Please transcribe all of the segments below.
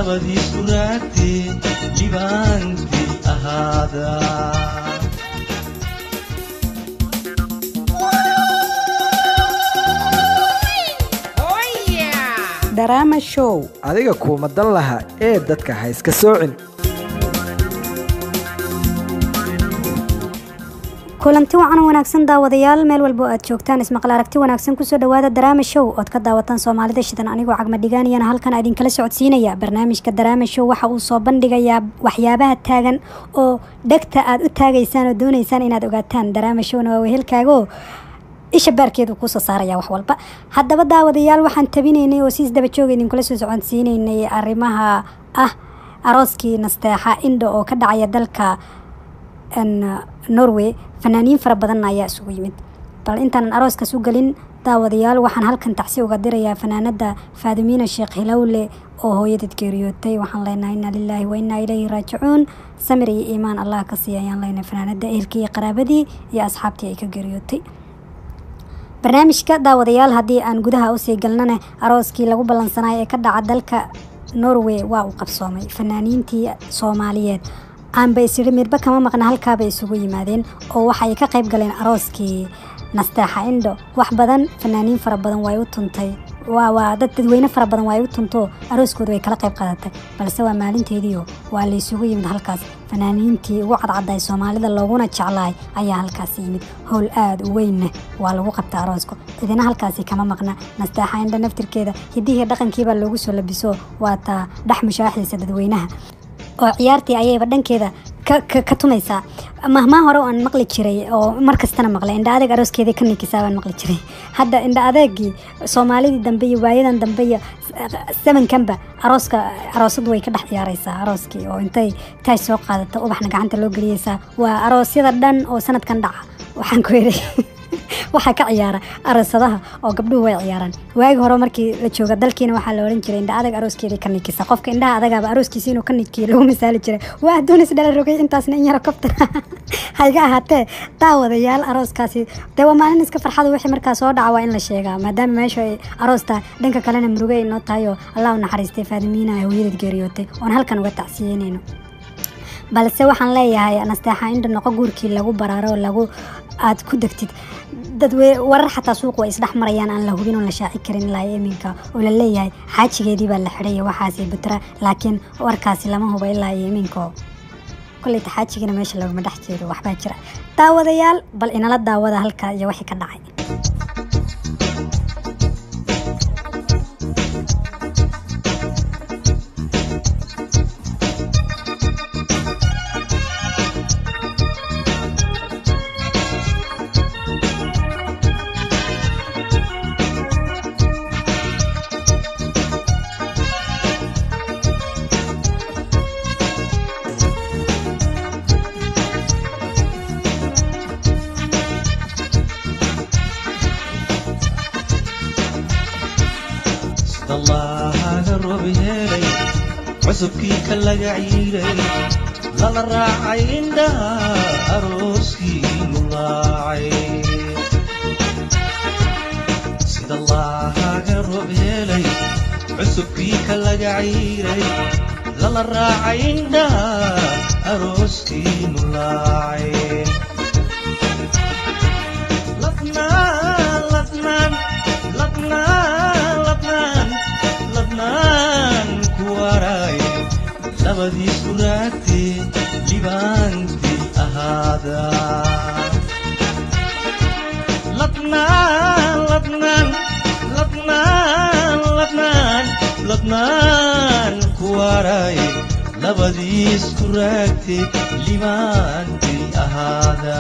labadii suraagtay libaantii ahaada Drama Show adiga kuma dan laha ee dadka ha iska soocin kulanti wacan wanaagsan daawadayaal meel walba aad joogtaan ismaqal aragti wanaagsan kusoo dhawaada Drama Show oo ka daawatan Soomaalida shidan anigoo cagma dhigaanayana halkan idin kala socodsiinaya barnaamijka Drama Show waxa uu soo bandhigayaa waxyaabaha taagan oo dhagta aad u taagaysaan oo doonaysaan inaad ogaataan Drama Show-na waa wehelkaaga isha baarkeedu ku soo saaraya wax walba haddaba daawadayaal waxaan tabinaynay oo siis daba joog idin kula soo socodsiinaynay arrimaha arooskii Nasteexa Indho oo ka dhacaya dalka Norway fanaaniin fara badan ayaa isugu yimid bal intaan arooska soo galin daawadayaal waxaan halkan tacsi uga dirayaa fanaanada Faadimiina Sheekh Hilawle oo hooyadeed geeriyootay waxaan leenahay inna lillahi wa inna ilayhi raaji'uun samir iyo iimaan Allah ka siiyaan leenahay fanaanada ehelkii iyo qaraabadii iyo asxaabtii ay ka geeriyootay barnaamijka daawadayaal haddii aan gudaha u sii galnana arooskii lagu balansanay ee ka dhaca dalka Norway waa uu qabsoomay fanaaniintii Soomaaliyeed aan bay isiri midba kama maqna halka bay isugu yimaadeen oo waxay ka qayb galeen arooskii Nasteexa Indho wax badan fanaaniin fara badan way u tuntay waa dadweyne fara badan way u tunto arooskooda way kala qayb qaadatay balse waa maalinteedii waa la isugu yimid halkaas fanaaniintii ugu cadcaday Soomaalida looguna jeclaay ayaa halkaas yimid howl aad u weyn waa lagu qabtaa arooska idina halkaas kama maqna Nasteexa Indho naftirkeeda hidii dhaqankiiba loogu soo labiso waa ta dhax mushaaxiisa dadweynaha oo ciyaartii ayayba dhankeeda ka tumaysaa mahmaa hore aan maqli jiray oo markastana maqlay indha adeeg arooskeeda ka ninkisaaban maqli jiray hadda indha adeegii Soomaalidii dambe iyo waayadan dambe iyo samankanba aroosadu way ka dhex ciyaaraysaa arooskii oo intay taay soo qaadato ubaxna gacanta loo geliyaysaa waa aroosyada dhan oo sanadkan dhaca waxaan ku yeeray waxa ka ciyaara aroosadaha oo gabdhuhu way ciyaaraan waagi hore markii la jooga dalkeena waxa la oran jiray indha adag arooskeeda ka nikisa qofka indhaha adagaba arooskiisa inuu ka nikiyo lagu misaali jiray waa doonis dhala rogay intaasna in yar kabta hayga ahaatee daawadayaal arooskaasi dee waa maalin iska farxad wixii markaa soo dhaca waa in la sheegaa maadaama meesha ay aroosta dhanka kalena murugay inoo tahay oo Allah u naxariistay Faadimiina hooyadeed geeriyootay oo halkan uga tacsiyeynayno balse waxaan leeyahay Nasteexa Indho noqo guurkii lagu baraaro lagu aad ku degtid warar xataa suuq way isdhex marayaan aan la hubin oo la shaaci karin ilaa iminka oo la leeyahay xaajigeedii baa la xidhay waxaas ay butra laakiin warkaasi lama hubo ilaa iminka kulli xaajigina meesha lagu madax jeedo waxba jira daawadayaal bal inala daawada halka iyo wixii ka dhacay cusubkii ka laga ciiray lala raacay indhaha arooskii mulaacay sida Allahaga roob helay cusubkii ka laga ciiray lala raacay indhaha arooskii mulaacay ladnaan kuwaray labadii suraagtay libaantii ahaada ladnaan kuwaray labadii suraagtay libaantii ahaada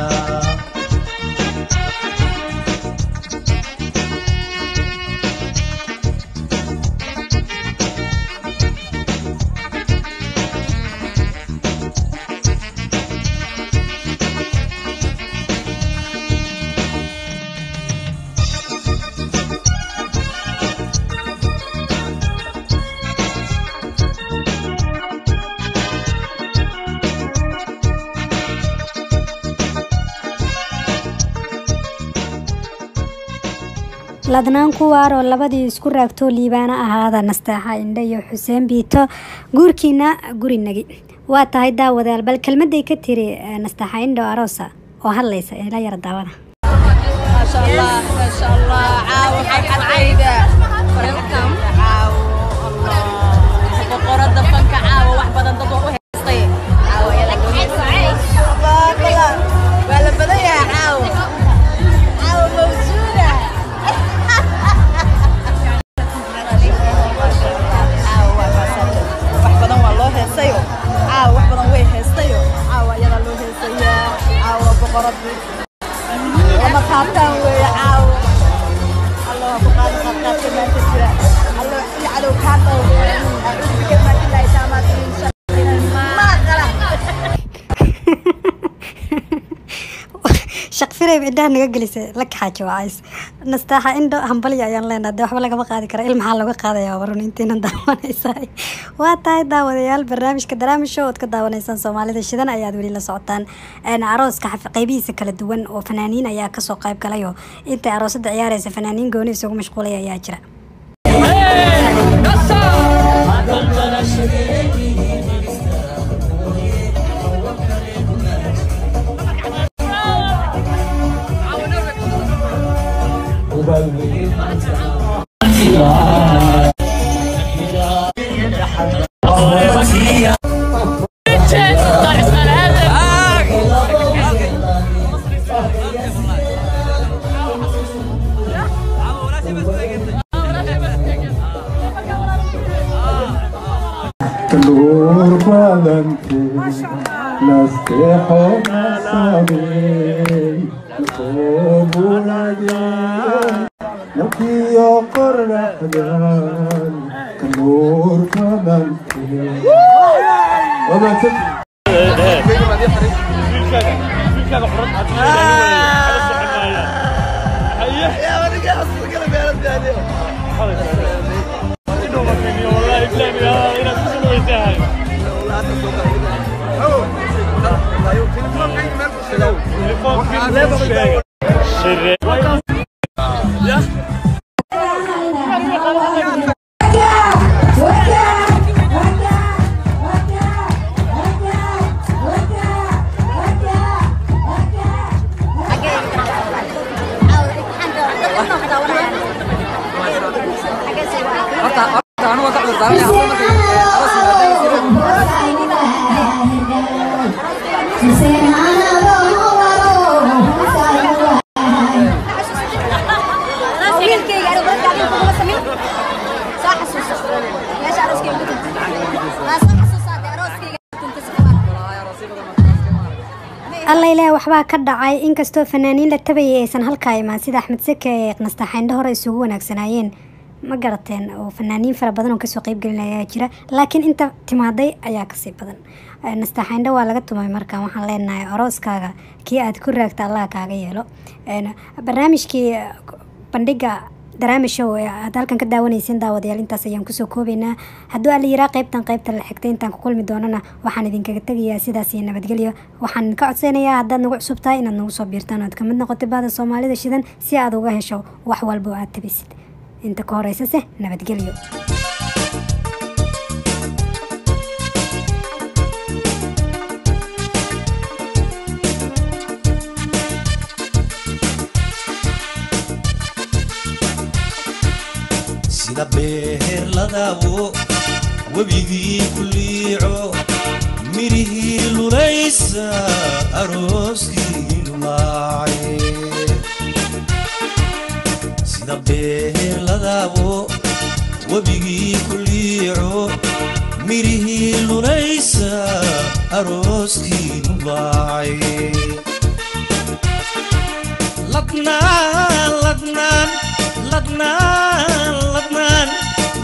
ladnaan ku waaro labadii isku raagto liibaana ahaada Nasteexa Indho iyo Xuseen Biito guurkiina gurinagi waa tahay daawadayaal bal kelmaday ka tiri nastaxa indho aroosa oo hadlaysa ila yar daawada ما شاء الله عاو حق العيدة فريقكم عاو الله بقرة دفنك عاو وحبة ضبط وهي عاو يلا كحيل سعيد الله ولا بداية عاو عاو موجودة عاو وحبة والله هسيو عاو وحبة وين هسيو عاو يلا لو هسيو عاو بقرة وما خاطر وعاو الله بقال خاطر كما تجرى الله يعلو كاتو أعوذ بكلمات الله التامات من شر ما غلط shaqfiray bidaan naga gelisay la kaxaajo waayis nastaxa indho hambali ayaan leenahay waxba laga qaadi kara ilmaha laga qaadaya waran intiina daawanaysaa waa tahay daawadayaal barnaamijka daraama show ka daawanaysan Soomaalida shidan ayaad wali la socotaan arooska qaybihiisa kala duwan oo fanaaniin ayaa ka soo qayb galay oo inta aroosada ciyaaraysa fanaaniin gooni isugu mashquulay ayaa jira Telur badanku nasteexo nasaabey Naqoobuladiyan Nakiyo qorraxdan Telur badanku Wabaadsad الله إله وحبا كدعاي إن كستو فنانين لتبعي إيسان هالكاي ما سيد أحمد سكي نستحين ده هورا يسوقون أكسنايين ما قرأتين وفنانين فرا بدن وكسو قيب قلنا يا جرا لكن انت تماضي أيا كسي بدن نستحين ده والغتو ما يمركا وحان لينا أروس كاغا كي أذكر ركت الله كاغا يلو برنامج كي بندقا daraama show aad halkan ka daawanaysiin daawadayaal intaas ayaan kusoo koobaynaa hadduu alla yiraa qaybta la xigtay intaan ku kulmi doonana waxaan idinkaga tegayaa sidaas iyo nabadgelyo waxaan ka codsanayaa haddaad nagu cusub tahay inaad nagu soo biirtaan ood kamid noqotay baada Soomaalida shidan si aad uga hesho wax walba oo aad tabisid inta ka horeysase nabadgelyo sida beher la daawo wabigii kuliico mirihii luraysa arooskii lumaaye sida beher la daawo wabigii kuliico mirihii luraysa arooskii lumaaye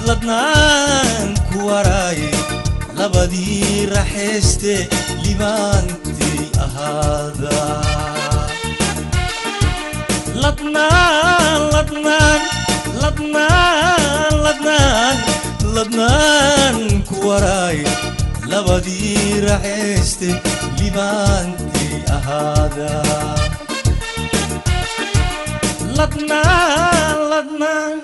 ladnaan ku waraaye labadii raxayste libaantay ahaada ladnaan ku waraaye labadii raxayste libaantay ahaada ladnaan